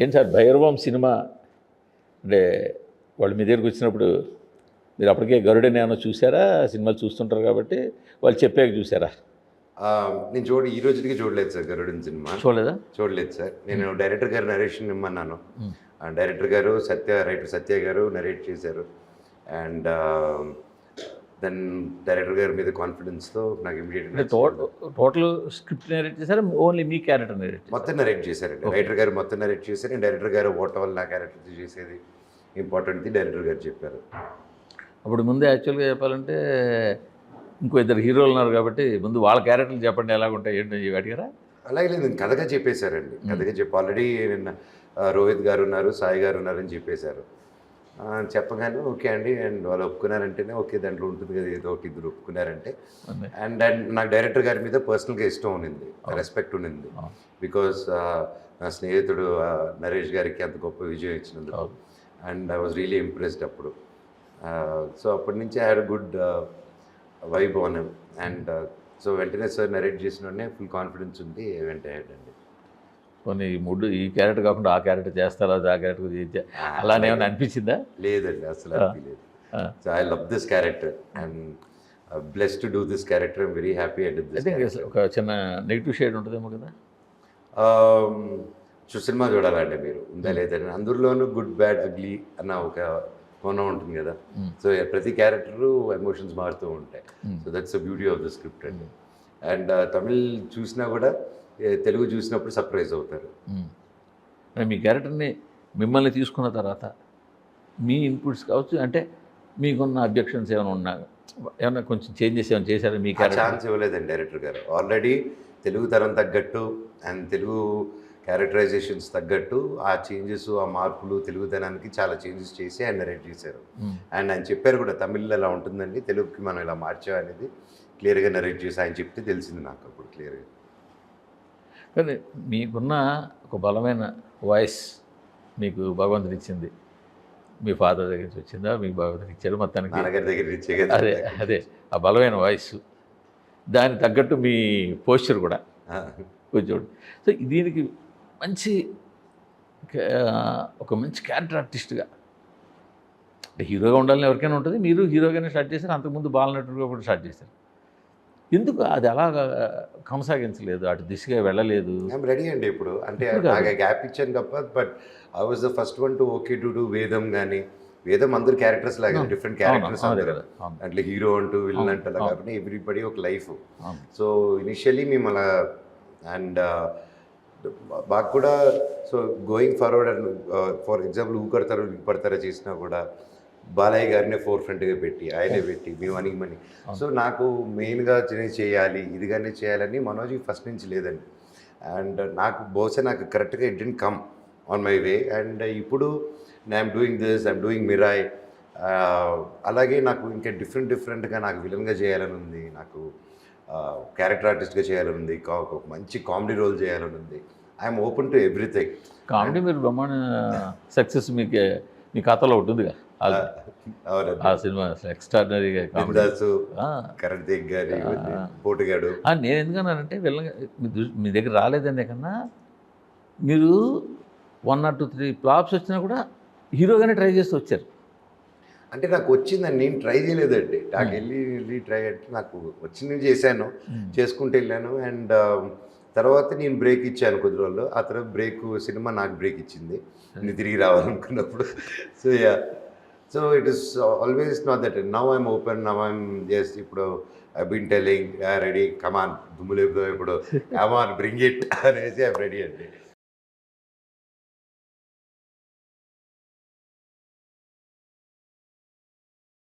ఏంటి sir Bhairavam cinema అంటే వాళ్ళు మీ దగ్గరికి వచ్చినప్పుడు మీరు అప్పటికే గరుడని ఏమైనా చూసారా? సినిమాలు చూస్తుంటారు కాబట్టి వాళ్ళు చెప్పాక చూసారా? నేను ఈ రోజుకి చూడలేదు సార్ గరుడన్ సినిమా. చూడలేదా? చూడలేదు సార్. నేను డైరెక్టర్ గారు నరేషన్ ఇమ్మన్నాను. డైరెక్టర్ గారు రైటర్ సత్య గారు నరేట్ చేశారు. అండ్ దెన్ డైరెక్టర్ గారి మీద కాన్ఫిడెన్స్తో నాకు ఇమీడియట్గా టోటల్ స్క్రిప్ట్ నరేట్ చేశారా? ఓన్లీ మీ క్యారెక్టర్ నరేట్ మొత్తం నరేట్ చేశారండి. రైటర్ గారు మొత్తం నరేట్ చేశారు. అండ్ డైరెక్టర్ గారు ఓటవల్ నా క్యారెక్టర్ చేసేది ఇంపార్టెంట్ది డైరెక్టర్ గారు చెప్పారు. అప్పుడు ముందే యాక్చువల్గా చెప్పాలంటే ఇంకో ఇద్దరు హీరోలు ఉన్నారు కాబట్టి ముందు వాళ్ళ క్యారెక్టర్లు చెప్పండి ఎలాగుంటాయి ఏంటి అడిగారా? అలాగే లేదు, కథగా చెప్పేశారండి. కథగా ఆల్రెడీ నిన్న రోహిత్ గారు ఉన్నారు, సాయి గారు ఉన్నారని చెప్పేశారు. చెప్పగానే ఓకే అండి. అండ్ వాళ్ళు ఒప్పుకున్నారంటేనే ఓకే దాంట్లో ఉంటుంది కదా ఏదో ఒకటి ఇద్దరు ఒప్పుకున్నారంటే. అండ్ నాకు డైరెక్టర్ గారి మీద పర్సనల్గా ఇష్టం ఉన్నింది, రెస్పెక్ట్ ఉన్నింది. బికాస్ నా స్నేహితుడు నరేష్ గారికి అంత గొప్ప విజయం ఇచ్చినందుకు. And I was really impressed అప్పుడు. సో అప్పటి నుంచి I had good vibe on him. And so వెంటనే సార్ నరేట్ చేసిన ఫుల్ కాన్ఫిడెన్స్ ఉంది, వెంట హెడ్ అండి. కొన్ని ఈ క్యారెక్టర్ కాకుండా ఆ క్యారెక్టర్ చేస్తారా, ఆ క్యారెక్టర్ అలానే ఏమైనా అనిపించిందా? లేదండి, అసలు అనిపించలేదు. So I love this character and blessed to do this character. I'm very happy and ఒక చిన్న నెగిటివ్ షేడ్ ఉంటుందేమో కదా? సినిమా చూడాలండి మీరు, ఉందా లేదని. అందులోనూ గుడ్ బ్యాడ్ అగ్లీ అన్న ఒక కోణం ఉంటుంది కదా. సో ప్రతి క్యారెక్టరు ఎమోషన్స్ మారుతూ ఉంటాయి. So that's the beauty of the script అండి. అండ్ తమిళ్ చూసినా కూడా తెలుగు చూసినప్పుడు సర్ప్రైజ్ అవుతారు. మీ క్యారెక్టర్ని మిమ్మల్ని తీసుకున్న తర్వాత మీ ఇన్పుట్స్ కావచ్చు, అంటే మీకున్న అబ్జెక్షన్స్ ఏమైనా కొంచెం చేంజెస్ ఏమైనా చేశారు? మీ ఛాన్స్ ఇవ్వలేదండి డైరెక్టర్ గారు. ఆల్రెడీ తెలుగు తరం తగ్గట్టు అండ్ తెలుగు క్యారెక్టరైజేషన్స్ తగ్గట్టు ఆ చేంజెస్, ఆ మార్పులు తెలుగుదనానికి చాలా చేంజెస్ చేసి ఆయన నరేట్ చేశారు. అండ్ ఆయన చెప్పారు కూడా తమిళ్లో ఇలా ఉంటుందండి, తెలుగుకి మనం ఇలా మార్చాం అనేది క్లియర్గా నరేట్ చేసి ఆయన చెప్తే తెలిసింది నాకు అప్పుడు క్లియర్గా. కానీ మీకున్న ఒక బలమైన వాయిస్ మీకు భగవంతుడు ఇచ్చింది. మీ ఫాదర్ దగ్గర నుంచి వచ్చిందా, మీకు భగవంతుడు ఇచ్చారు మొత్తానికి? నాన్నగారి దగ్గర నుంచే కదా. అదే ఆ బలమైన వాయిస్, దానికి తగ్గట్టు మీ పోస్చర్ కూడా కూర్చోడు. సో దీనికి ఒక మంచి క్యారెక్టర్ ఆర్టిస్ట్గా, అంటే హీరోగా ఉండాలని ఎవరికైనా ఉంటుంది. మీరు హీరోగానే స్టార్ట్ చేశారు, అంతకుముందు బాలనటుడుగా కూడా స్టార్ట్ చేశారు. ఎందుకు అది అలా కొనసాగించలేదు, అటు దిశగా వెళ్ళలేదు? ఐఎమ్ రెడీ అండి ఇప్పుడు. అంటే నాకు గ్యాప్ ఇచ్చాను తప్ప, but I was the first one to okay to do వేదం. కానీ వేదం అందరు క్యారెక్టర్స్ లాగా డిఫరెంట్ క్యారెక్టర్స్ కదా, అట్లా హీరో అంటూ విలన్ అంటూ అలా కాబట్టి ఎవ్రీబడి ఒక లైఫ్. సో ఇనిషియలీ మేము అలా అండ్ బాగా కూడా. So going forward and for example ఊకడతారా చేసినా కూడా బాలయ్య గారినే ఫ్రంట్గా పెట్టి ఆయనే పెట్టి మేము మనీ. సో నాకు మెయిన్గా చేయాలి ఇదిగానే చేయాలని మనోజ్ ఫస్ట్ నుంచి లేదండి. అండ్ నాకు బహుశా నాకు కరెక్ట్గా it didn't come on my way. And ఇప్పుడు I'm doing this, I'm doing Mirai. అలాగే నాకు ఇంకా డిఫరెంట్గా నాకు విలన్గా చేయాలని ఉంది, నాకు క్యారెక్టర్ ఆర్టిస్ట్గా చేయాలని ఉంది, మంచి కామెడీ రోల్ చేయాలని ఉంది. I'm open to everything. Comedy మీరు బ్రహ్మాండ సక్సెస్ మీ ఖాతాలో ఉంటుందిగా. ఆ సినిమా ఎక్స్ట్రాడినరీగా పోటుగాడు. నేను ఎందుకన్నానంటే మీ దగ్గర రాలేదనే కన్నా మీరు 1 or 2, 3 ఫ్లాప్స్ వచ్చినా కూడా హీరోగానే ట్రై చేస్తూ వచ్చారు. అంటే నాకు వచ్చిందని నేను ట్రై చేయలేదండి. నాకు వెళ్ళి ట్రై అంటే నాకు వచ్చింది చేశాను, చేసుకుంటూ వెళ్ళాను. అండ్ తర్వాత నేను బ్రేక్ ఇచ్చాను కొద్ది రోజులు. ఆ తర్వాత సినిమా నాకు బ్రేక్ ఇచ్చింది నేను తిరిగి రావాలనుకున్నప్పుడు. So it is always not that. Now I'm open, now I'm just ఇప్పుడు I been telling ready come on దుమ్ములేపుదో ఇప్పుడు కమాన్ బ్రింగ్ ఇట్ అనేసి ఐఎమ్ రెడీ అండి.